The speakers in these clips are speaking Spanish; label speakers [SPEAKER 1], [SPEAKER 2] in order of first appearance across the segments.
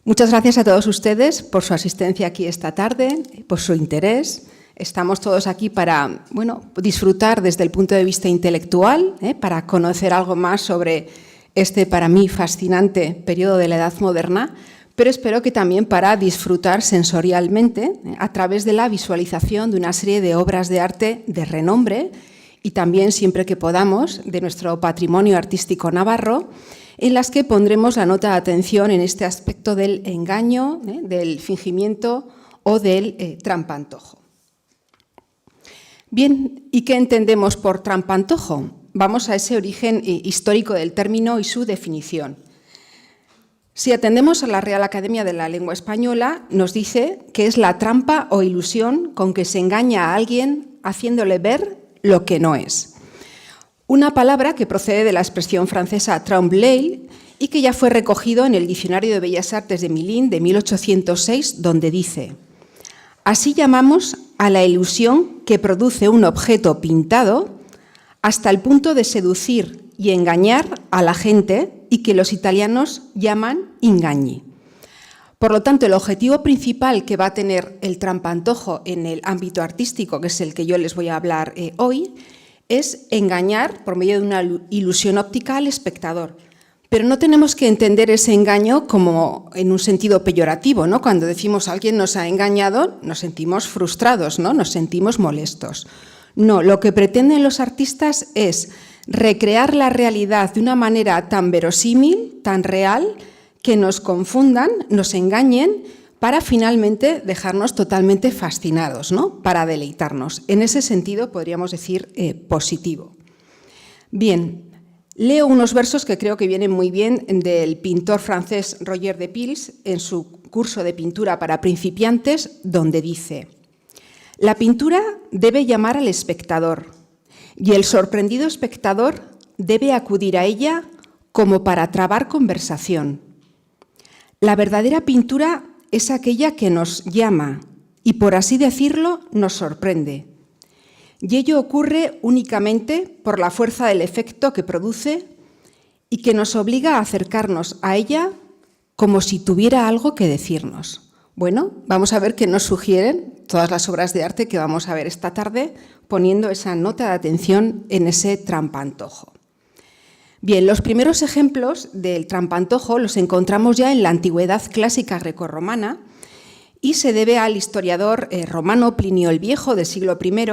[SPEAKER 1] Muchas gracias a todos ustedes por su asistencia aquí esta tarde, por su interés. Estamos todos aquí para disfrutar desde el punto de vista intelectual, para conocer algo más sobre este, para mí, fascinante periodo de la Edad Moderna, pero espero que también para disfrutar sensorialmente a través de la visualización de una serie de obras de arte de renombre y también, siempre que podamos, de nuestro patrimonio artístico navarro, en las que pondremos la nota de atención en este aspecto del engaño, del fingimiento o del trampantojo. Bien, ¿y qué entendemos por trampantojo? Vamos a ese origen histórico del término y su definición. Si atendemos a la Real Academia de la Lengua Española, nos dice que es la trampa o ilusión con que se engaña a alguien haciéndole ver lo que no es. Una palabra que procede de la expresión francesa trompe-l'œil y que ya fue recogido en el Diccionario de Bellas Artes de Milín de 1806, donde dice: así llamamos a la ilusión que produce un objeto pintado hasta el punto de seducir y engañar a la gente y que los italianos llaman ingagni. Por lo tanto, el objetivo principal que va a tener el trampantojo en el ámbito artístico, que es el que yo les voy a hablar hoy, es engañar por medio de una ilusión óptica al espectador. Pero no tenemos que entender ese engaño como en un sentido peyorativo, ¿no? Cuando decimos alguien nos ha engañado, nos sentimos frustrados, ¿no? Nos sentimos molestos. No, lo que pretenden los artistas es recrear la realidad de una manera tan verosímil, tan real, que nos confundan, nos engañen, para finalmente dejarnos totalmente fascinados, ¿no? Para deleitarnos. En ese sentido podríamos decir positivo. Bien, leo unos versos que creo que vienen muy bien del pintor francés Roger de Pils en su curso de pintura para principiantes, donde dice: la pintura debe llamar al espectador y el sorprendido espectador debe acudir a ella como para trabar conversación. La verdadera pintura es aquella que nos llama y, por así decirlo, nos sorprende. Y ello ocurre únicamente por la fuerza del efecto que produce y que nos obliga a acercarnos a ella como si tuviera algo que decirnos. Bueno, vamos a ver qué nos sugieren todas las obras de arte que vamos a ver esta tarde, poniendo esa nota de atención en ese trampantojo. Bien, los primeros ejemplos del trampantojo los encontramos ya en la antigüedad clásica grecorromana y se debe al historiador romano Plinio el Viejo del siglo I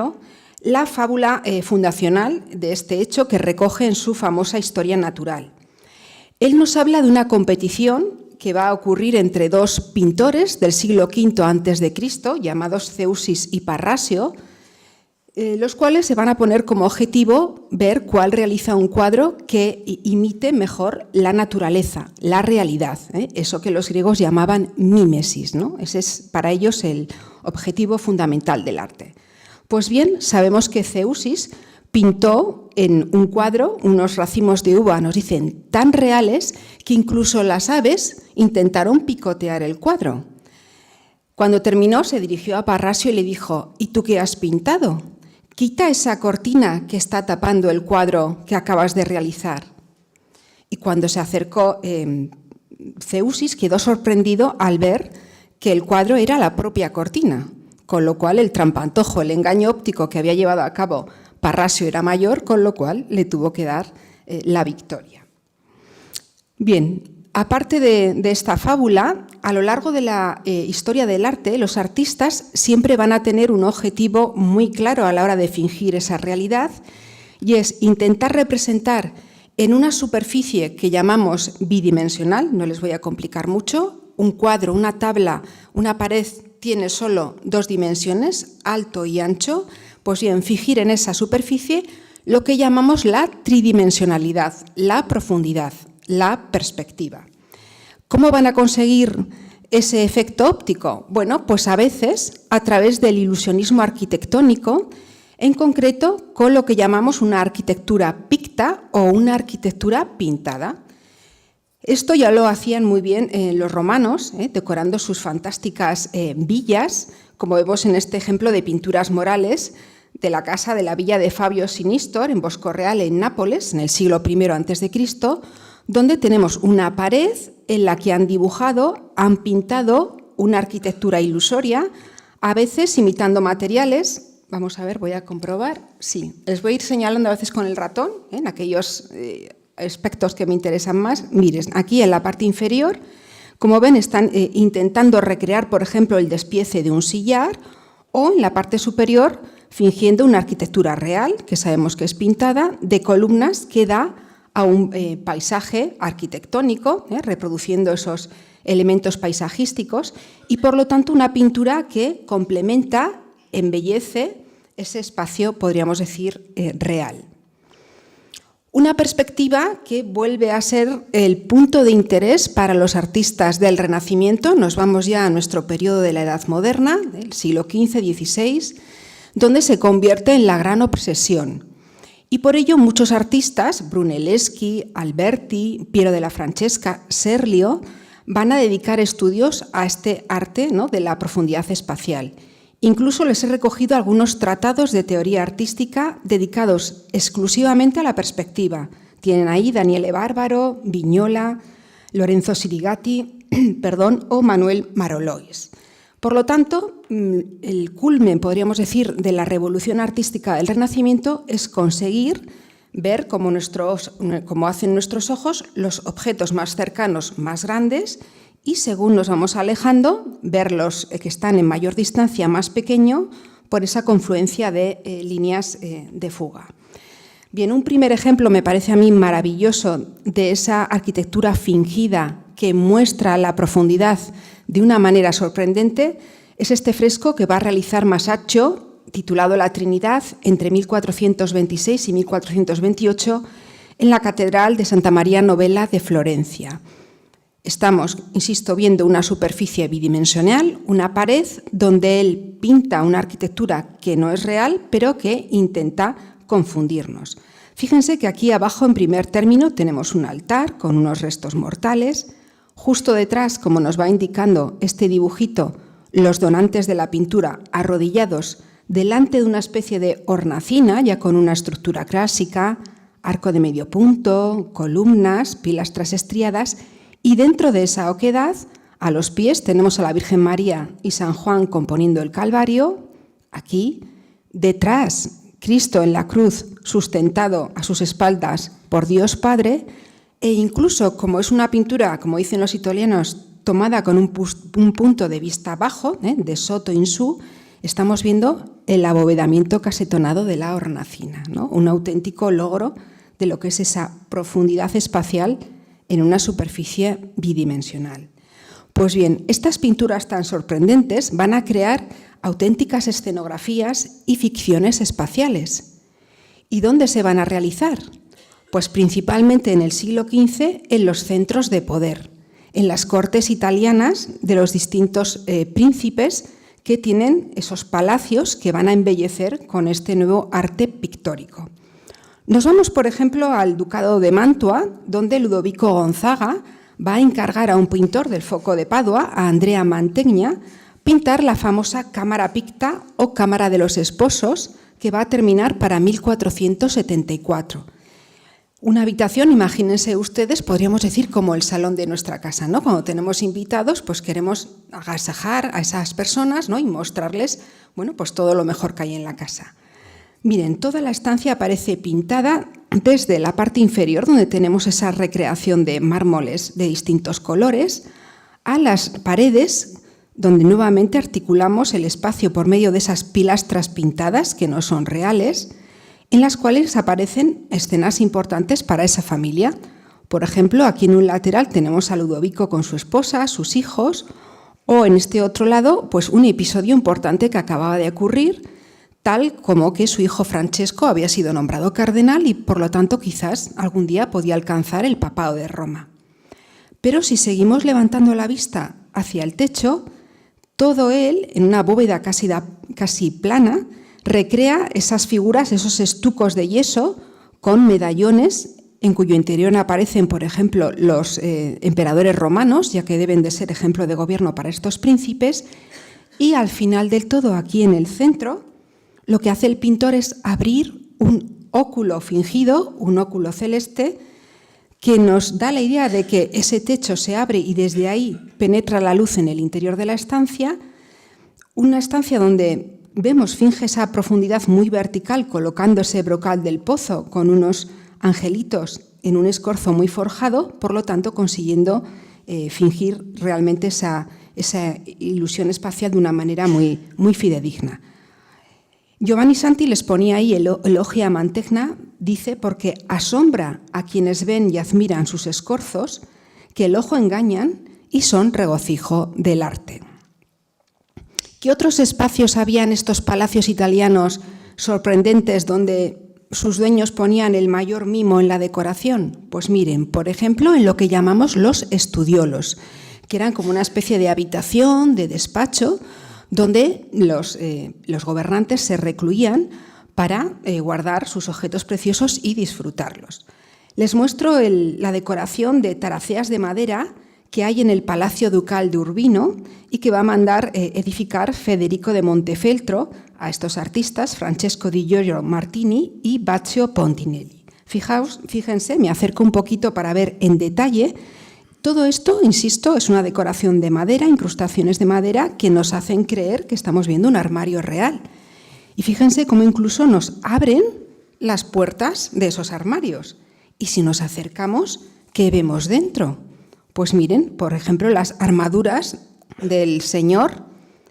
[SPEAKER 1] la fábula fundacional de este hecho que recoge en su famosa Historia Natural. Él nos habla de una competición que va a ocurrir entre dos pintores del siglo V a.C., llamados Ceusis y Parrasio, los cuales se van a poner como objetivo ver cuál realiza un cuadro que imite mejor la naturaleza, la realidad, eso que los griegos llamaban mímesis, ¿no? Ese es para ellos el objetivo fundamental del arte. Pues bien, sabemos que Ceusis pintó en un cuadro unos racimos de uva, nos dicen, tan reales que incluso las aves intentaron picotear el cuadro. Cuando terminó, se dirigió a Parrasio y le dijo: ¿y tú qué has pintado? Quita esa cortina que está tapando el cuadro que acabas de realizar. Y cuando se acercó Ceusis, quedó sorprendido al ver que el cuadro era la propia cortina, con lo cual el trampantojo, el engaño óptico que había llevado a cabo Parrasio era mayor, con lo cual le tuvo que dar la victoria. Bien, aparte de esta fábula, a lo largo de la historia del arte, los artistas siempre van a tener un objetivo muy claro a la hora de fingir esa realidad, y es intentar representar en una superficie que llamamos bidimensional, no les voy a complicar mucho, un cuadro, una tabla, una pared tiene solo dos dimensiones, alto y ancho, pues bien, fingir en esa superficie lo que llamamos la tridimensionalidad, la profundidad, la perspectiva. ¿Cómo van a conseguir ese efecto óptico? Bueno, pues a veces a través del ilusionismo arquitectónico, en concreto con lo que llamamos una arquitectura picta o una arquitectura pintada. Esto ya lo hacían muy bien los romanos, decorando sus fantásticas villas, como vemos en este ejemplo de pinturas murales de la casa de la villa de Fabio Sinistor en Bosco Reale, en Nápoles, en el siglo I a.C., donde tenemos una pared en la que han dibujado, han pintado una arquitectura ilusoria, a veces imitando materiales. Vamos a ver, voy a comprobar. Sí, les voy a ir señalando a veces con el ratón, en aquellos aspectos que me interesan más. Miren, aquí en la parte inferior, como ven, están intentando recrear, por ejemplo, el despiece de un sillar, o en la parte superior, fingiendo una arquitectura real, que sabemos que es pintada, de columnas que da a un paisaje arquitectónico, reproduciendo esos elementos paisajísticos, y por lo tanto una pintura que complementa, embellece ese espacio, podríamos decir, real. Una perspectiva que vuelve a ser el punto de interés para los artistas del Renacimiento. Nos vamos ya a nuestro periodo de la Edad Moderna, del siglo XV-XVI, donde se convierte en la gran obsesión. Y por ello muchos artistas, Brunelleschi, Alberti, Piero della Francesca, Serlio, van a dedicar estudios a este arte, ¿no?, de la profundidad espacial. Incluso les he recogido algunos tratados de teoría artística dedicados exclusivamente a la perspectiva. Tienen ahí Daniele Bárbaro, Vignola, Lorenzo Sirigati, o Manuel Marolois. Por lo tanto, el culmen, podríamos decir, de la revolución artística del Renacimiento es conseguir ver como hacen nuestros ojos los objetos más cercanos, más grandes, y según nos vamos alejando, ver los que están en mayor distancia más pequeño por esa confluencia de líneas de fuga. Bien, un primer ejemplo me parece a mí maravilloso de esa arquitectura fingida que muestra la profundidad de una manera sorprendente es este fresco que va a realizar Masaccio, titulado La Trinidad, entre 1426 y 1428, en la Catedral de Santa María Novella de Florencia. Estamos, insisto, viendo una superficie bidimensional, una pared donde él pinta una arquitectura que no es real, pero que intenta confundirnos. Fíjense que aquí abajo, en primer término, tenemos un altar con unos restos mortales. Justo detrás, como nos va indicando este dibujito, los donantes de la pintura arrodillados delante de una especie de hornacina, ya con una estructura clásica, arco de medio punto, columnas, pilastras estriadas, y dentro de esa oquedad, a los pies, tenemos a la Virgen María y San Juan componiendo el Calvario. Aquí, detrás, Cristo en la cruz, sustentado a sus espaldas por Dios Padre, e incluso, como es una pintura, como dicen los italianos, tomada con un punto de vista bajo, de sotto in su, estamos viendo el abovedamiento casetonado de la hornacina, ¿no? Un auténtico logro de lo que es esa profundidad espacial en una superficie bidimensional. Pues bien, estas pinturas tan sorprendentes van a crear auténticas escenografías y ficciones espaciales. ¿Y dónde se van a realizar? Pues principalmente en el siglo XV en los centros de poder, en las cortes italianas de los distintos príncipes que tienen esos palacios que van a embellecer con este nuevo arte pictórico. Nos vamos, por ejemplo, al Ducado de Mantua, donde Ludovico Gonzaga va a encargar a un pintor del Foco de Padua, a Andrea Mantegna, pintar la famosa Cámara Picta o Cámara de los Esposos, que va a terminar para 1474. Una habitación, imagínense ustedes, podríamos decir como el salón de nuestra casa, ¿no? Cuando tenemos invitados, pues queremos agasajar a esas personas, ¿no?, y mostrarles, bueno, pues todo lo mejor que hay en la casa. Miren, toda la estancia aparece pintada desde la parte inferior, donde tenemos esa recreación de mármoles de distintos colores, a las paredes, donde nuevamente articulamos el espacio por medio de esas pilastras pintadas, que no son reales, en las cuales aparecen escenas importantes para esa familia. Por ejemplo, aquí en un lateral tenemos a Ludovico con su esposa, sus hijos, o en este otro lado, pues un episodio importante que acababa de ocurrir, tal como que su hijo Francesco había sido nombrado cardenal y, por lo tanto, quizás algún día podía alcanzar el papado de Roma. Pero si seguimos levantando la vista hacia el techo, todo él, en una bóveda casi plana, recrea esas figuras, esos estucos de yeso con medallones en cuyo interior aparecen, por ejemplo, los emperadores romanos, ya que deben de ser ejemplo de gobierno para estos príncipes, y al final del todo, aquí en el centro, lo que hace el pintor es abrir un óculo fingido, un óculo celeste, que nos da la idea de que ese techo se abre y desde ahí penetra la luz en el interior de la estancia, una estancia donde vemos finge esa profundidad muy vertical colocando ese brocal del pozo con unos angelitos en un escorzo muy forjado, por lo tanto consiguiendo fingir realmente esa ilusión espacial de una manera muy, muy fidedigna. Giovanni Santi les ponía ahí el Elogia Mantegna, dice, porque asombra a quienes ven y admiran sus escorzos, que el ojo engañan y son regocijo del arte. ¿Qué otros espacios había en estos palacios italianos sorprendentes donde sus dueños ponían el mayor mimo en la decoración? Pues miren, por ejemplo, en lo que llamamos los estudiolos, que eran como una especie de habitación, de despacho, donde los gobernantes se recluían para guardar sus objetos preciosos y disfrutarlos. Les muestro la decoración de taraceas de madera que hay en el Palacio Ducal de Urbino y que va a mandar edificar Federico de Montefeltro a estos artistas, Francesco di Giorgio Martini y Baccio Pontinelli. Fíjense, me acerco un poquito para ver en detalle. Todo esto, insisto, es una decoración de madera, incrustaciones de madera que nos hacen creer que estamos viendo un armario real. Y fíjense cómo incluso nos abren las puertas de esos armarios. Y si nos acercamos, ¿qué vemos dentro? Pues miren, por ejemplo, las armaduras del señor.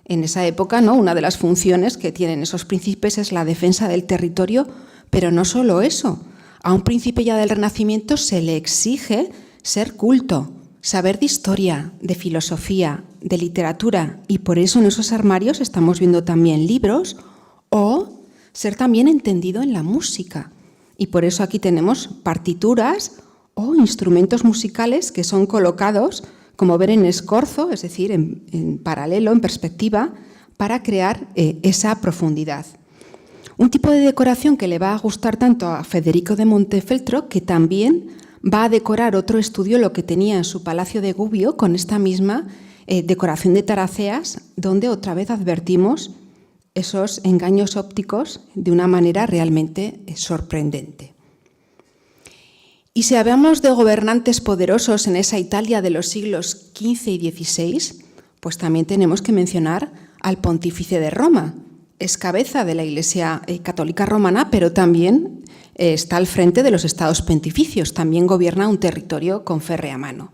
[SPEAKER 1] En esa época, ¿no? Una de las funciones que tienen esos príncipes es la defensa del territorio, pero no solo eso. A un príncipe ya del Renacimiento se le exige ser culto, saber de historia, de filosofía, de literatura, y por eso en esos armarios estamos viendo también libros, o ser también entendido en la música. Y por eso aquí tenemos partituras o instrumentos musicales que son colocados, como ver en escorzo, es decir, en paralelo, en perspectiva, para crear esa profundidad. Un tipo de decoración que le va a gustar tanto a Federico de Montefeltro, que también va a decorar otro estudiolo que tenía en su palacio de Gubbio con esta misma decoración de taraceas, donde otra vez advertimos esos engaños ópticos de una manera realmente sorprendente. Y si hablamos de gobernantes poderosos en esa Italia de los siglos XV y XVI, pues también tenemos que mencionar al pontífice de Roma. Es cabeza de la Iglesia Católica Romana, pero también está al frente de los estados pontificios, también gobierna un territorio con férrea mano.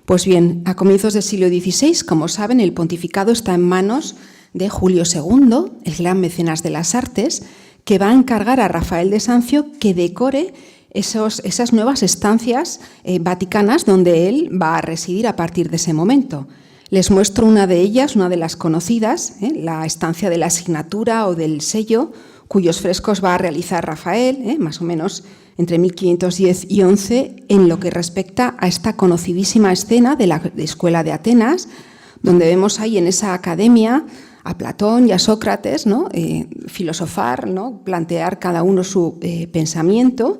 [SPEAKER 1] Pues bien, a comienzos del siglo XVI, como saben, el pontificado está en manos de Julio II, el gran mecenas de las artes, que va a encargar a Rafael de Sancio que decore esas nuevas estancias vaticanas donde él va a residir a partir de ese momento. Les muestro una de ellas, una de las conocidas, la estancia de la asignatura o del sello, cuyos frescos va a realizar Rafael, más o menos entre 1510 y 11, en lo que respecta a esta conocidísima escena de la Escuela de Atenas, donde vemos ahí en esa academia a Platón y a Sócrates, ¿no? Filosofar, ¿no? Plantear cada uno su pensamiento.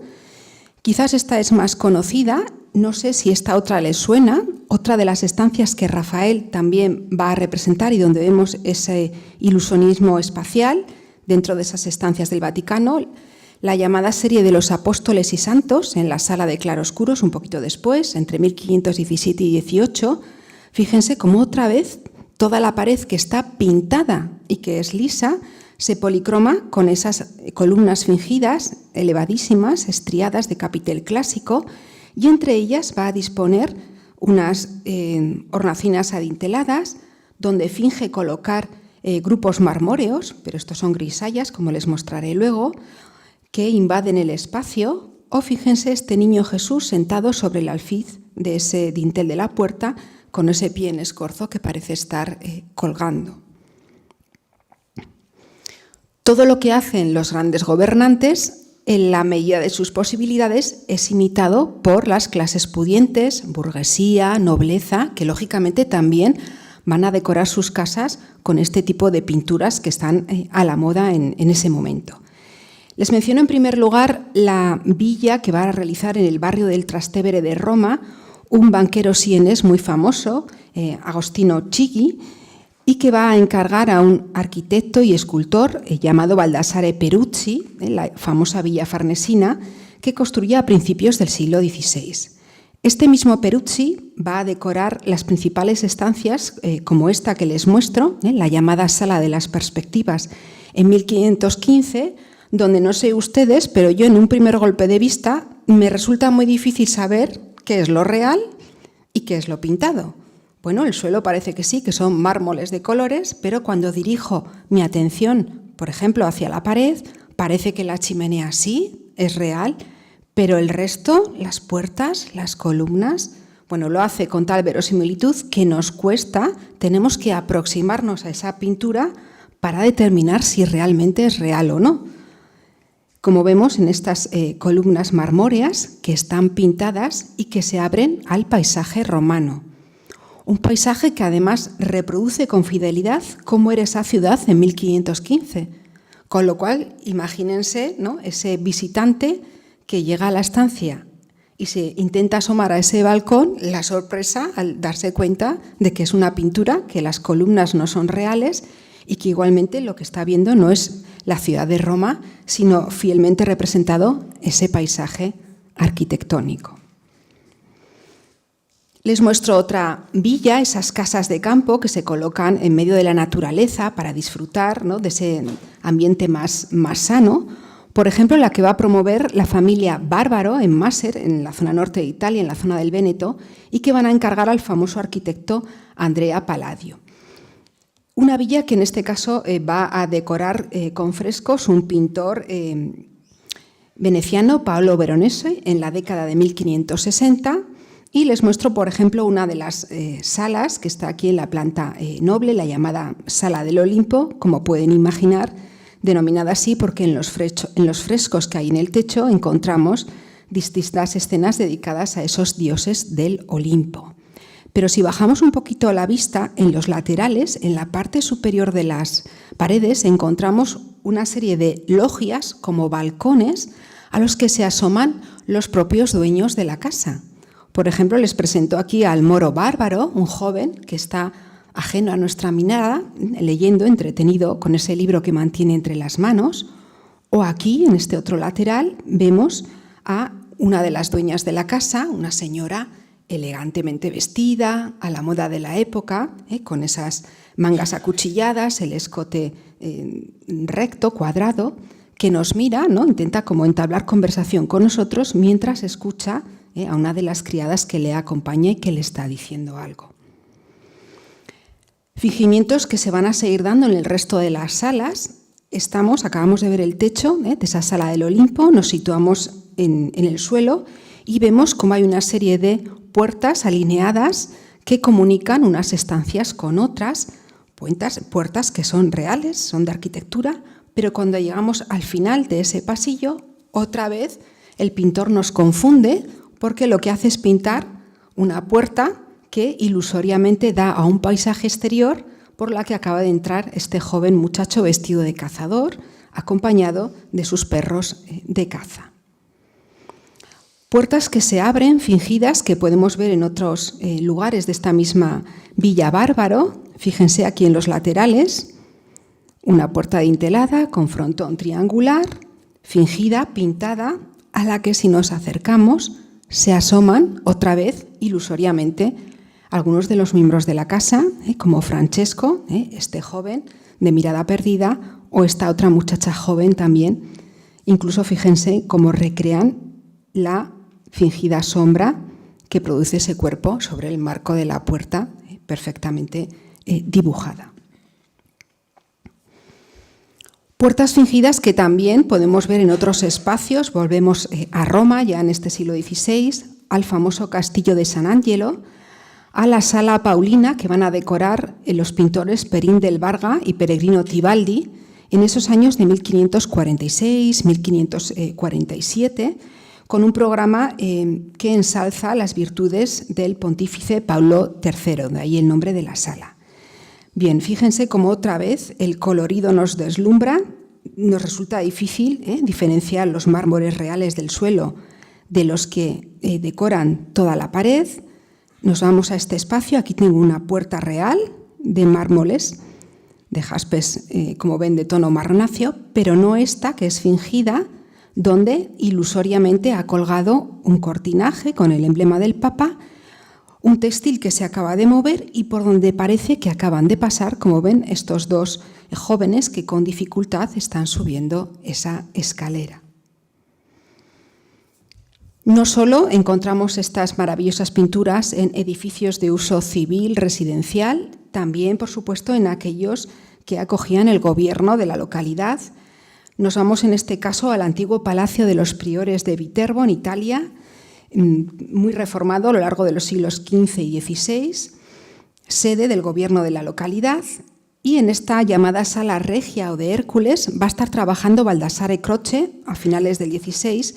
[SPEAKER 1] Quizás esta es más conocida, no sé si esta otra les suena, otra de las estancias que Rafael también va a representar y donde vemos ese ilusionismo espacial dentro de esas estancias del Vaticano, la llamada serie de los apóstoles y santos en la sala de claroscuros un poquito después, entre 1517 y 18. Fíjense cómo otra vez toda la pared que está pintada y que es lisa se policroma con esas columnas fingidas, elevadísimas, estriadas de capitel clásico, y entre ellas va a disponer unas hornacinas adinteladas donde finge colocar grupos marmóreos, pero estos son grisallas, como les mostraré luego, que invaden el espacio, o fíjense este niño Jesús sentado sobre el alfiz de ese dintel de la puerta con ese pie en escorzo que parece estar colgando. Todo lo que hacen los grandes gobernantes, en la medida de sus posibilidades, es imitado por las clases pudientes, burguesía, nobleza, que lógicamente también van a decorar sus casas con este tipo de pinturas que están a la moda en ese momento. Les menciono en primer lugar la villa que va a realizar en el barrio del Trastevere de Roma un banquero sienés muy famoso, Agostino Chigi, y que va a encargar a un arquitecto y escultor llamado Baldassare Peruzzi, la famosa villa farnesina, que construyó a principios del siglo XVI. Este mismo Peruzzi va a decorar las principales estancias, como esta que les muestro, la llamada Sala de las Perspectivas, en 1515, donde no sé ustedes, pero yo en un primer golpe de vista me resulta muy difícil saber qué es lo real y qué es lo pintado. Bueno, el suelo parece que sí, que son mármoles de colores, pero cuando dirijo mi atención, por ejemplo, hacia la pared, parece que la chimenea sí es real, pero el resto, las puertas, las columnas, bueno, lo hace con tal verosimilitud que nos cuesta, tenemos que aproximarnos a esa pintura para determinar si realmente es real o no. Como vemos en estas columnas marmóreas que están pintadas y que se abren al paisaje romano. Un paisaje que además reproduce con fidelidad cómo era esa ciudad en 1515. Con lo cual, imagínense, ¿no?, ese visitante que llega a la estancia y se intenta asomar a ese balcón, la sorpresa al darse cuenta de que es una pintura, que las columnas no son reales y que igualmente lo que está viendo no es la ciudad de Roma, sino fielmente representado ese paisaje arquitectónico. Les muestro otra villa, esas casas de campo que se colocan en medio de la naturaleza para disfrutar, ¿no?, de ese ambiente más sano. Por ejemplo, la que va a promover la familia Bárbaro en Maser, en la zona norte de Italia, en la zona del Véneto, y que van a encargar al famoso arquitecto Andrea Palladio. Una villa que en este caso va a decorar con frescos un pintor veneciano, Paolo Veronese, en la década de 1560, y les muestro, por ejemplo, una de las salas que está aquí en la planta noble, la llamada Sala del Olimpo, como pueden imaginar, denominada así porque en los frescos que hay en el techo encontramos distintas escenas dedicadas a esos dioses del Olimpo. Pero si bajamos un poquito la vista, en los laterales, en la parte superior de las paredes, encontramos una serie de logias como balcones a los que se asoman los propios dueños de la casa. Por ejemplo, les presento aquí al moro Bárbaro, un joven que está ajeno a nuestra mirada, leyendo, entretenido con ese libro que mantiene entre las manos. O aquí, en este otro lateral, vemos a una de las dueñas de la casa, una señora elegantemente vestida, a la moda de la época, con esas mangas acuchilladas, el escote recto, cuadrado, que nos mira, ¿no?, intenta como entablar conversación con nosotros mientras escucha a una de las criadas que le acompaña y que le está diciendo algo. Fingimientos que se van a seguir dando en el resto de las salas. Acabamos de ver el techo de esa Sala del Olimpo, nos situamos en el suelo y vemos cómo hay una serie de puertas alineadas que comunican unas estancias con otras, puertas que son reales, son de arquitectura, pero cuando llegamos al final de ese pasillo, otra vez el pintor nos confunde porque lo que hace es pintar una puerta que ilusoriamente da a un paisaje exterior por la que acaba de entrar este joven muchacho vestido de cazador, acompañado de sus perros de caza. Puertas que se abren, fingidas, que podemos ver en otros lugares de esta misma Villa Bárbaro. Fíjense aquí en los laterales, una puerta dintelada con frontón triangular, fingida, pintada, a la que si nos acercamos se asoman otra vez ilusoriamente algunos de los miembros de la casa, como Francesco, este joven de mirada perdida, o esta otra muchacha joven también. Incluso fíjense cómo recrean la fingida sombra que produce ese cuerpo sobre el marco de la puerta, perfectamente dibujada. Puertas fingidas que también podemos ver en otros espacios. Volvemos a Roma, ya en este siglo XVI, al famoso castillo de San Angelo, a la Sala Paulina que van a decorar los pintores Perín del Barga y Peregrino Tibaldi en esos años de 1546, 1547, con un programa que ensalza las virtudes del pontífice Paulo III, de ahí el nombre de la sala. Bien, fíjense cómo otra vez el colorido nos deslumbra, nos resulta difícil diferenciar los mármoles reales del suelo de los que decoran toda la pared. Nos vamos a este espacio, aquí tengo una puerta real de mármoles, de jaspes, como ven, de tono marronáceo, pero no esta, que es fingida, donde ilusoriamente ha colgado un cortinaje con el emblema del Papa, un textil que se acaba de mover y por donde parece que acaban de pasar, como ven, estos dos jóvenes que con dificultad están subiendo esa escalera. No solo encontramos estas maravillosas pinturas en edificios de uso civil, residencial, también, por supuesto, en aquellos que acogían el gobierno de la localidad. Nos vamos en este caso al antiguo Palacio de los Priores de Viterbo, en Italia, muy reformado a lo largo de los siglos XV y XVI, sede del gobierno de la localidad, y en esta llamada Sala Regia o de Hércules va a estar trabajando Baldassare Croce a finales del XVI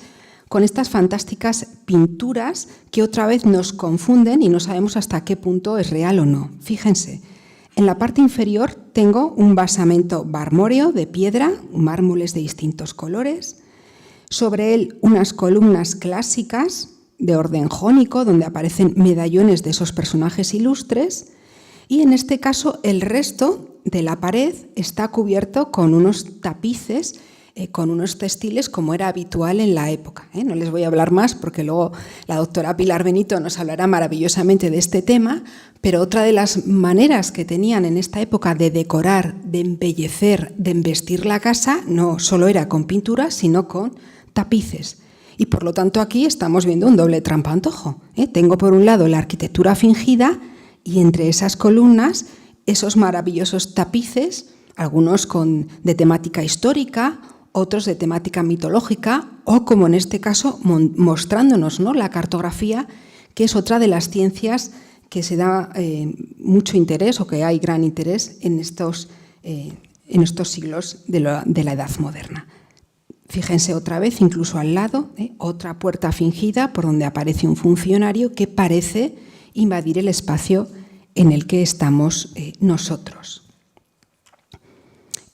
[SPEAKER 1] con estas fantásticas pinturas que otra vez nos confunden y no sabemos hasta qué punto es real o no. Fíjense, en la parte inferior tengo un basamento marmóreo de piedra, mármoles de distintos colores, sobre él unas columnas clásicas de orden jónico donde aparecen medallones de esos personajes ilustres y en este caso el resto de la pared está cubierto con unos tapices, con unos textiles como era habitual en la época. No les voy a hablar más porque luego la doctora Pilar Benito nos hablará maravillosamente de este tema, pero otra de las maneras que tenían en esta época de decorar, de embellecer, de embestir la casa, no solo era con pintura, sino con tapices. Y por lo tanto aquí estamos viendo un doble trampantojo. Tengo por un lado la arquitectura fingida y entre esas columnas esos maravillosos tapices, algunos de temática histórica, otros de temática mitológica o, como en este caso, mostrándonos, ¿no?, la cartografía, que es otra de las ciencias que se da mucho interés o que hay gran interés en estos siglos de la Edad Moderna. Fíjense otra vez, incluso al lado, otra puerta fingida por donde aparece un funcionario que parece invadir el espacio en el que estamos nosotros.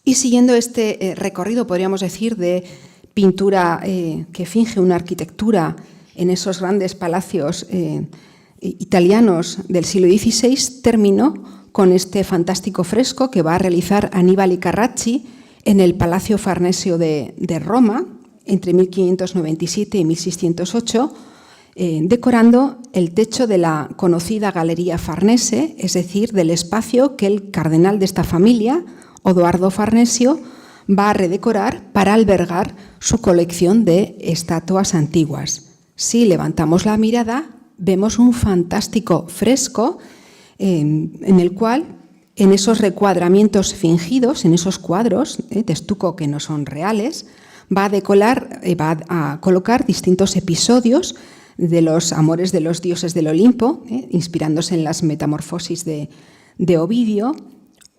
[SPEAKER 1] Y siguiendo este recorrido, podríamos decir, de pintura que finge una arquitectura en esos grandes palacios italianos del siglo XVI, terminó con este fantástico fresco que va a realizar Annibale Carracci en el Palacio Farnesio de Roma entre 1597 y 1608, decorando el techo de la conocida Galería Farnese, es decir, del espacio que el cardenal de esta familia, Odoardo Farnesio, va a redecorar para albergar su colección de estatuas antiguas. Si levantamos la mirada, vemos un fantástico fresco en el cual, en esos recuadramientos fingidos, en esos cuadros de estuco que no son reales, va a colocar distintos episodios de los amores de los dioses del Olimpo, inspirándose en las Metamorfosis de Ovidio.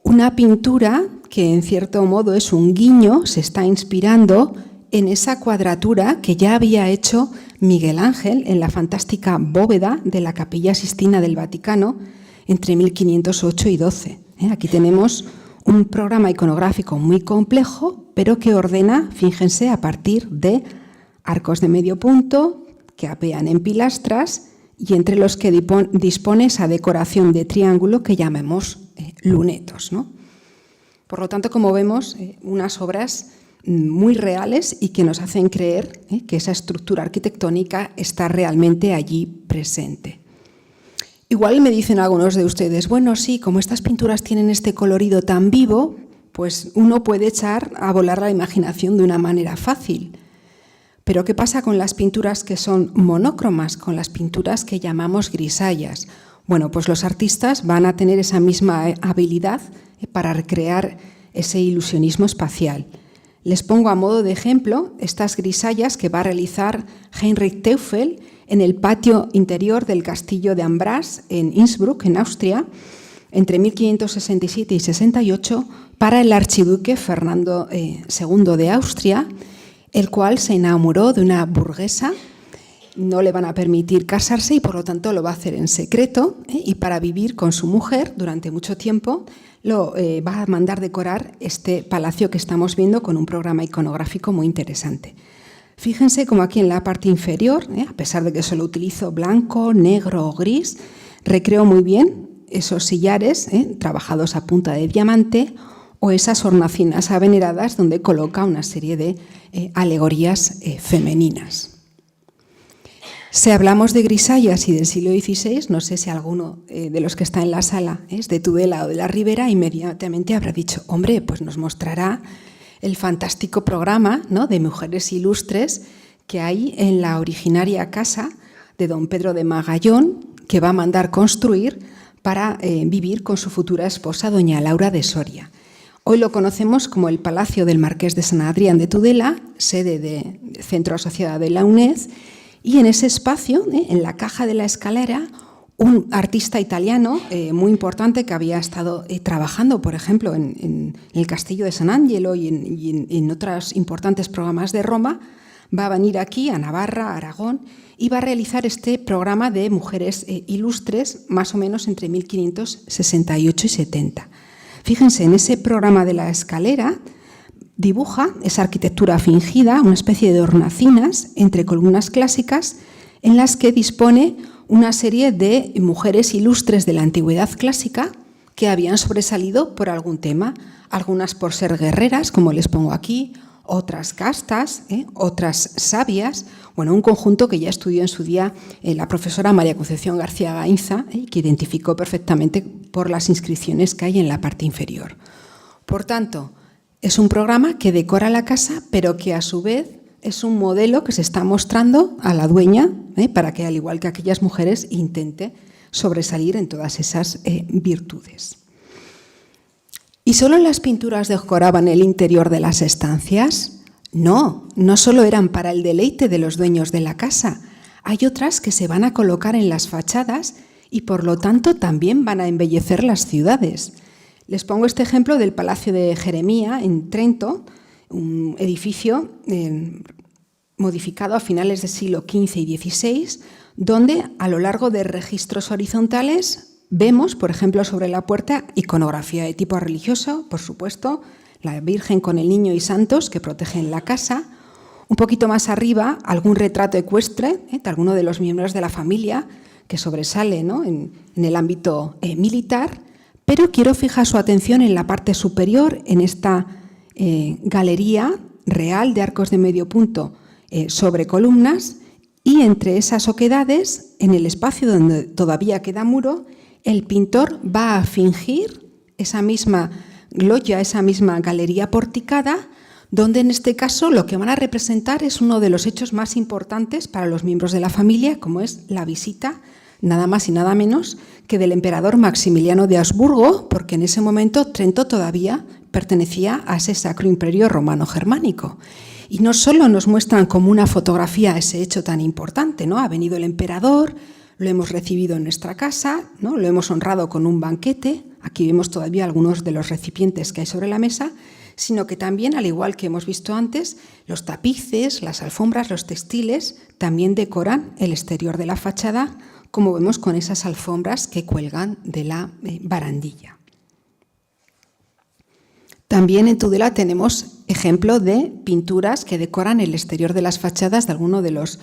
[SPEAKER 1] Una pintura que en cierto modo es un guiño, se está inspirando en esa cuadratura que ya había hecho Miguel Ángel en la fantástica bóveda de la Capilla Sistina del Vaticano entre 1508 y 12. Aquí tenemos un programa iconográfico muy complejo, pero que ordena, fíjense, a partir de arcos de medio punto que apean en pilastras y entre los que dispone esa decoración de triángulo que llamemos lunetos, ¿no? Por lo tanto, como vemos, unas obras muy reales y que nos hacen creer que esa estructura arquitectónica está realmente allí presente. Igual me dicen algunos de ustedes, bueno, sí, como estas pinturas tienen este colorido tan vivo, pues uno puede echar a volar la imaginación de una manera fácil. Pero ¿qué pasa con las pinturas que son monócromas, con las pinturas que llamamos grisallas? Bueno, pues los artistas van a tener esa misma habilidad para recrear ese ilusionismo espacial. Les pongo a modo de ejemplo estas grisallas que va a realizar Heinrich Teufel en el patio interior del castillo de Ambras, en Innsbruck, en Austria, entre 1567 y 68, para el archiduque Fernando II de Austria, el cual se enamoró de una burguesa. No le van a permitir casarse y por lo tanto lo va a hacer en secreto, y para vivir con su mujer durante mucho tiempo lo va a mandar decorar este palacio que estamos viendo con un programa iconográfico muy interesante. Fíjense como aquí en la parte inferior, a pesar de que solo utilizo blanco, negro o gris, recreo muy bien esos sillares trabajados a punta de diamante o esas hornacinas aveneradas donde coloca una serie de alegorías femeninas. Si hablamos de grisallas y del siglo XVI, no sé si alguno de los que está en la sala es de Tudela o de la Ribera, inmediatamente habrá dicho, hombre, pues nos mostrará el fantástico programa, ¿no?, de mujeres ilustres que hay en la originaria casa de don Pedro de Magallón, que va a mandar construir para vivir con su futura esposa, doña Laura de Soria. Hoy lo conocemos como el Palacio del Marqués de San Adrián de Tudela, sede del Centro Asociado de la UNED, y en ese espacio, en la caja de la escalera, un artista italiano muy importante que había estado trabajando, por ejemplo, en el Castillo de San Angelo y en otros importantes programas de Roma, va a venir aquí a Navarra, a Aragón, y va a realizar este programa de mujeres ilustres más o menos entre 1568 y 70. Fíjense, en ese programa de la escalera dibuja esa arquitectura fingida, una especie de hornacinas entre columnas clásicas en las que dispone una serie de mujeres ilustres de la antigüedad clásica que habían sobresalido por algún tema, algunas por ser guerreras, como les pongo aquí, otras castas, otras sabias, bueno, un conjunto que ya estudió en su día la profesora María Concepción García Gainza, que identificó perfectamente por las inscripciones que hay en la parte inferior. Por tanto, es un programa que decora la casa, pero que a su vez es un modelo que se está mostrando a la dueña para que, al igual que aquellas mujeres, intente sobresalir en todas esas virtudes. ¿Y solo las pinturas decoraban el interior de las estancias? No, no solo eran para el deleite de los dueños de la casa. Hay otras que se van a colocar en las fachadas y, por lo tanto, también van a embellecer las ciudades. Les pongo este ejemplo del Palacio de Jeremía, en Trento, un edificio modificado a finales del siglo XV y XVI, donde a lo largo de registros horizontales vemos, por ejemplo, sobre la puerta, iconografía de tipo religioso, por supuesto, la Virgen con el Niño y santos que protegen la casa. Un poquito más arriba, algún retrato ecuestre de alguno de los miembros de la familia que sobresale, ¿no?, en el ámbito militar, pero quiero fijar su atención en la parte superior, en esta galería real de arcos de medio punto sobre columnas, y entre esas oquedades, en el espacio donde todavía queda muro, el pintor va a fingir esa misma loggia, esa misma galería porticada, donde en este caso lo que van a representar es uno de los hechos más importantes para los miembros de la familia, como es la visita, nada más y nada menos, que del emperador Maximiliano de Habsburgo, porque en ese momento Trento todavía pertenecía a ese Sacro Imperio Romano-Germánico. Y no solo nos muestran como una fotografía ese hecho tan importante, ¿no? Ha venido el emperador, lo hemos recibido en nuestra casa, ¿no?, lo hemos honrado con un banquete, aquí vemos todavía algunos de los recipientes que hay sobre la mesa, sino que también, al igual que hemos visto antes, los tapices, las alfombras, los textiles también decoran el exterior de la fachada, como vemos con esas alfombras que cuelgan de la barandilla. También en Tudela tenemos ejemplo de pinturas que decoran el exterior de las fachadas de alguno de los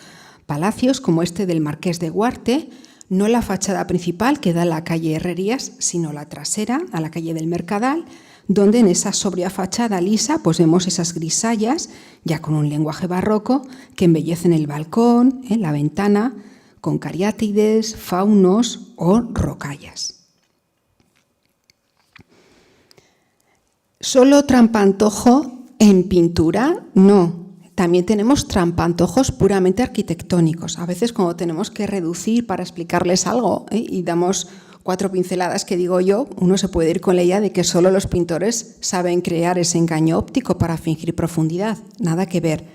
[SPEAKER 1] palacios, como este del Marqués de Guarte, no la fachada principal que da a la calle Herrerías, sino la trasera, a la calle del Mercadal, donde en esa sobria fachada lisa pues vemos esas grisallas, ya con un lenguaje barroco, que embellecen el balcón, la ventana, con cariátides, faunos o rocallas. ¿Solo trampantojo en pintura? No. También tenemos trampantojos puramente arquitectónicos. A veces cuando tenemos que reducir para explicarles algo y damos 4 pinceladas que digo yo, uno se puede ir con la idea de que solo los pintores saben crear ese engaño óptico para fingir profundidad. Nada que ver.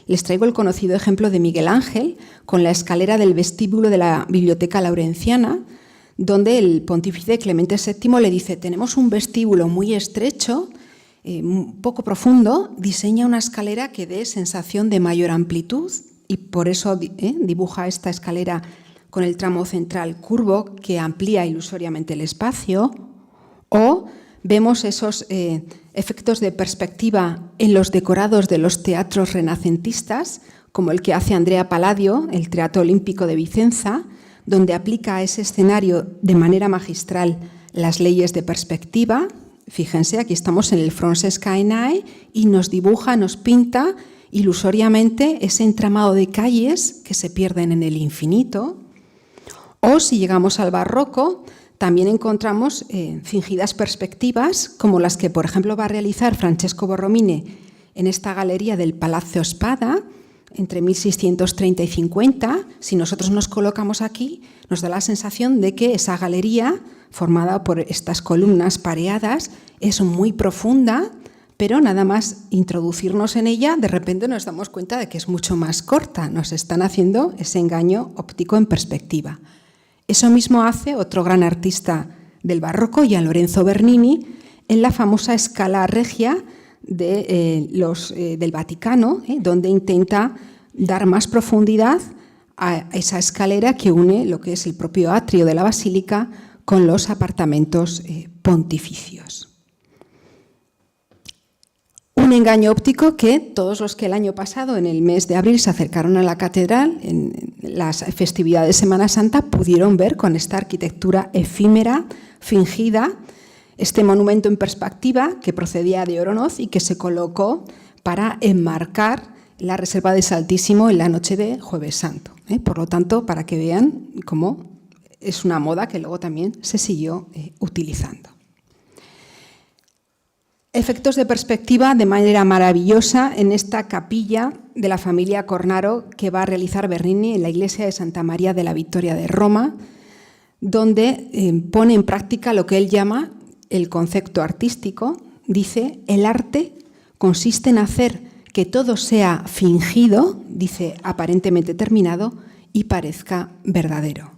[SPEAKER 1] Les traigo el conocido ejemplo de Miguel Ángel con la escalera del vestíbulo de la Biblioteca Laurenciana, donde el pontífice Clemente VII le dice: tenemos un vestíbulo muy estrecho, poco profundo, diseña una escalera que dé sensación de mayor amplitud, y por eso dibuja esta escalera con el tramo central curvo que amplía ilusoriamente el espacio. O vemos esos efectos de perspectiva en los decorados de los teatros renacentistas, como el que hace Andrea Palladio, el Teatro Olímpico de Vicenza, donde aplica a ese escenario de manera magistral las leyes de perspectiva, fíjense, aquí estamos en el Francescaenae y nos dibuja, nos pinta ilusoriamente ese entramado de calles que se pierden en el infinito. O si llegamos al barroco, también encontramos fingidas perspectivas como las que, por ejemplo, va a realizar Francesco Borromini en esta galería del Palazzo Spada entre 1630 y 50. Si nosotros nos colocamos aquí, nos da la sensación de que esa galería, formada por estas columnas pareadas, es muy profunda, pero nada más introducirnos en ella, de repente nos damos cuenta de que es mucho más corta. Nos están haciendo ese engaño óptico en perspectiva. Eso mismo hace otro gran artista del barroco, Gian Lorenzo Bernini, en la famosa Scala Regia del Vaticano, donde intenta dar más profundidad a esa escalera que une lo que es el propio atrio de la basílica con los apartamentos pontificios. Un engaño óptico que todos los que el año pasado, en el mes de abril, se acercaron a la catedral en las festividades de Semana Santa, pudieron ver con esta arquitectura efímera, fingida, este monumento en perspectiva que procedía de Oronoz y que se colocó para enmarcar la reserva de Saltísimo en la noche de Jueves Santo. Por lo tanto, para que vean cómo es una moda que luego también se siguió utilizando. Efectos de perspectiva de manera maravillosa en esta capilla de la familia Cornaro que va a realizar Bernini en la iglesia de Santa María de la Victoria de Roma, donde pone en práctica lo que él llama el concepto artístico. Dice, el arte consiste en hacer que todo sea fingido, dice aparentemente terminado, y parezca verdadero.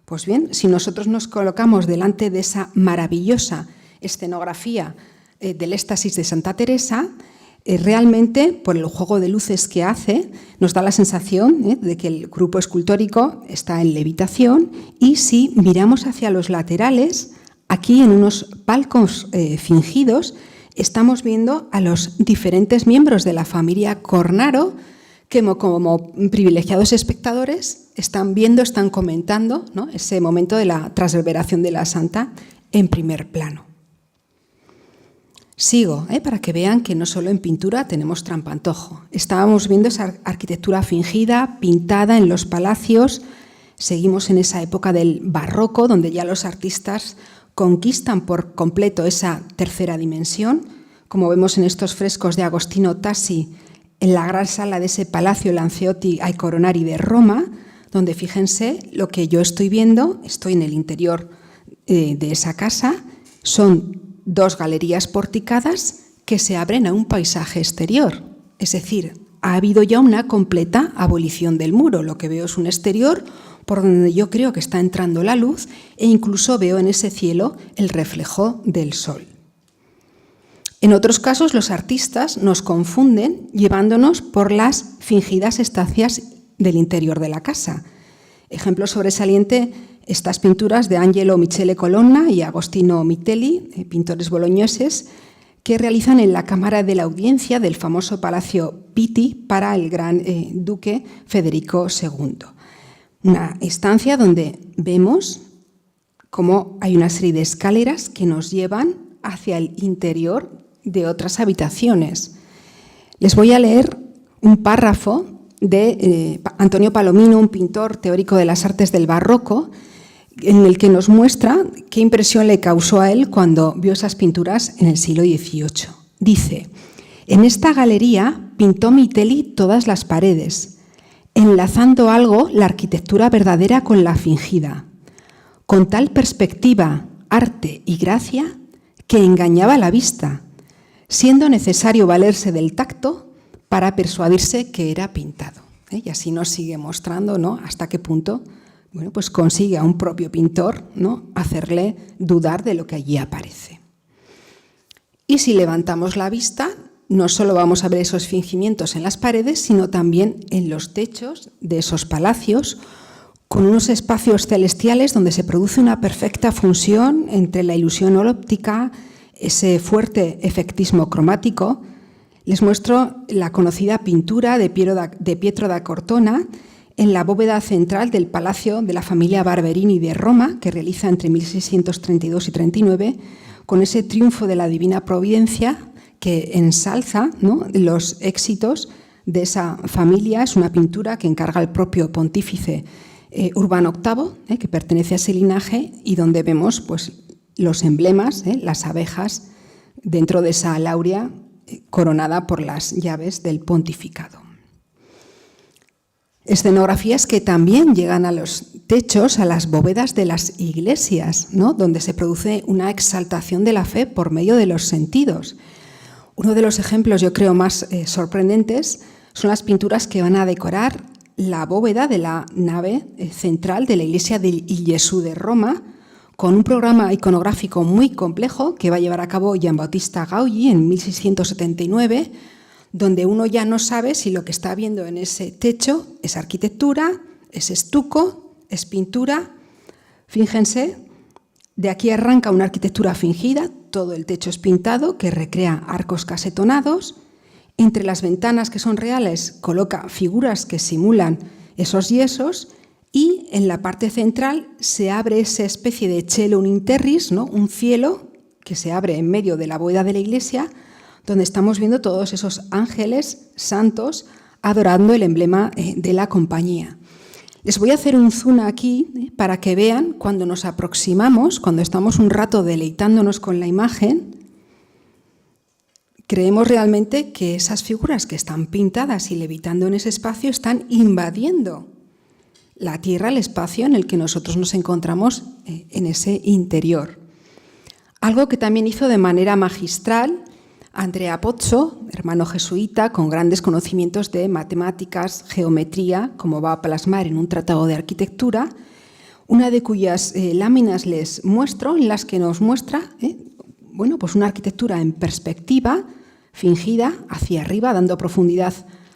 [SPEAKER 1] Pues bien, si nosotros nos colocamos delante de esa maravillosa escenografía del éxtasis de Santa Teresa, realmente, por el juego de luces que hace, nos da la sensación de que el grupo escultórico está en levitación, y si miramos hacia los laterales, aquí en unos palcos fingidos, estamos viendo a los diferentes miembros de la familia Cornaro que como privilegiados espectadores están viendo, están comentando, ¿no?, ese momento de la transverberación de la Santa en primer plano. Sigo, para que vean que no solo en pintura tenemos trampantojo. Estábamos viendo esa arquitectura fingida, pintada en los palacios. Seguimos en esa época del barroco, donde ya los artistas conquistan por completo esa tercera dimensión, como vemos en estos frescos de Agostino Tassi en la gran sala de ese Palacio Lanceotti ai Coronari de Roma, donde fíjense lo que yo estoy viendo, estoy en el interior de esa casa, son dos galerías porticadas que se abren a un paisaje exterior, es decir, ha habido ya una completa abolición del muro. Lo que veo es un exterior por donde yo creo que está entrando la luz e incluso veo en ese cielo el reflejo del sol. En otros casos, los artistas nos confunden llevándonos por las fingidas estancias del interior de la casa. Ejemplo sobresaliente, estas pinturas de Angelo Michele Colonna y Agostino Mitelli, pintores boloñeses, que realizan en la Cámara de la Audiencia del famoso Palacio Pitti para el gran duque Federico II. Una estancia donde vemos cómo hay una serie de escaleras que nos llevan hacia el interior de otras habitaciones. Les voy a leer un párrafo de Antonio Palomino, un pintor teórico de las artes del barroco, en el que nos muestra qué impresión le causó a él cuando vio esas pinturas en el siglo XVIII. Dice, en esta galería pintó Mitelli todas las paredes, enlazando algo la arquitectura verdadera con la fingida, con tal perspectiva, arte y gracia que engañaba la vista, siendo necesario valerse del tacto para persuadirse que era pintado. Y así nos sigue mostrando, ¿no?, hasta qué punto pues consigue a un propio pintor, ¿no?, hacerle dudar de lo que allí aparece. Y si levantamos la vista, no solo vamos a ver esos fingimientos en las paredes, sino también en los techos de esos palacios, con unos espacios celestiales donde se produce una perfecta función entre la ilusión óptica, ese fuerte efectismo cromático. Les muestro la conocida pintura de Pietro da Cortona en la bóveda central del Palacio de la familia Barberini de Roma, que realiza entre 1632 y 39, con ese triunfo de la divina providencia que ensalza, ¿no?, los éxitos de esa familia. Es una pintura que encarga el propio pontífice Urbano VIII, que pertenece a ese linaje, y donde vemos pues, los emblemas, las abejas, dentro de esa laurea coronada por las llaves del pontificado. Escenografías que también llegan a los techos, a las bóvedas de las iglesias, ¿no?, donde se produce una exaltación de la fe por medio de los sentidos. Uno de los ejemplos, yo creo, más sorprendentes son las pinturas que van a decorar la bóveda de la nave central de la iglesia del Il Gesù de Roma, con un programa iconográfico muy complejo que va a llevar a cabo Giambattista Gauji en 1679, donde uno ya no sabe si lo que está viendo en ese techo es arquitectura, es estuco, es pintura. Fíjense, de aquí arranca una arquitectura fingida, todo el techo es pintado, que recrea arcos casetonados. Entre las ventanas que son reales coloca figuras que simulan esos yesos, y en la parte central se abre esa especie de cielo interris, ¿no?, un cielo que se abre en medio de la bóveda de la iglesia, donde estamos viendo todos esos ángeles santos adorando el emblema de la compañía. Les voy a hacer un zoom aquí para que vean cuando nos aproximamos, cuando estamos un rato deleitándonos con la imagen, creemos realmente que esas figuras que están pintadas y levitando en ese espacio están invadiendo la tierra, el espacio en el que nosotros nos encontramos en ese interior. Algo que también hizo de manera magistral Andrea Pozzo, hermano jesuita con grandes conocimientos de matemáticas, geometría, como va a plasmar en un tratado de arquitectura, una de cuyas láminas les muestro, en las que nos muestra bueno, pues una arquitectura en perspectiva, fingida, hacia arriba, dando profundidad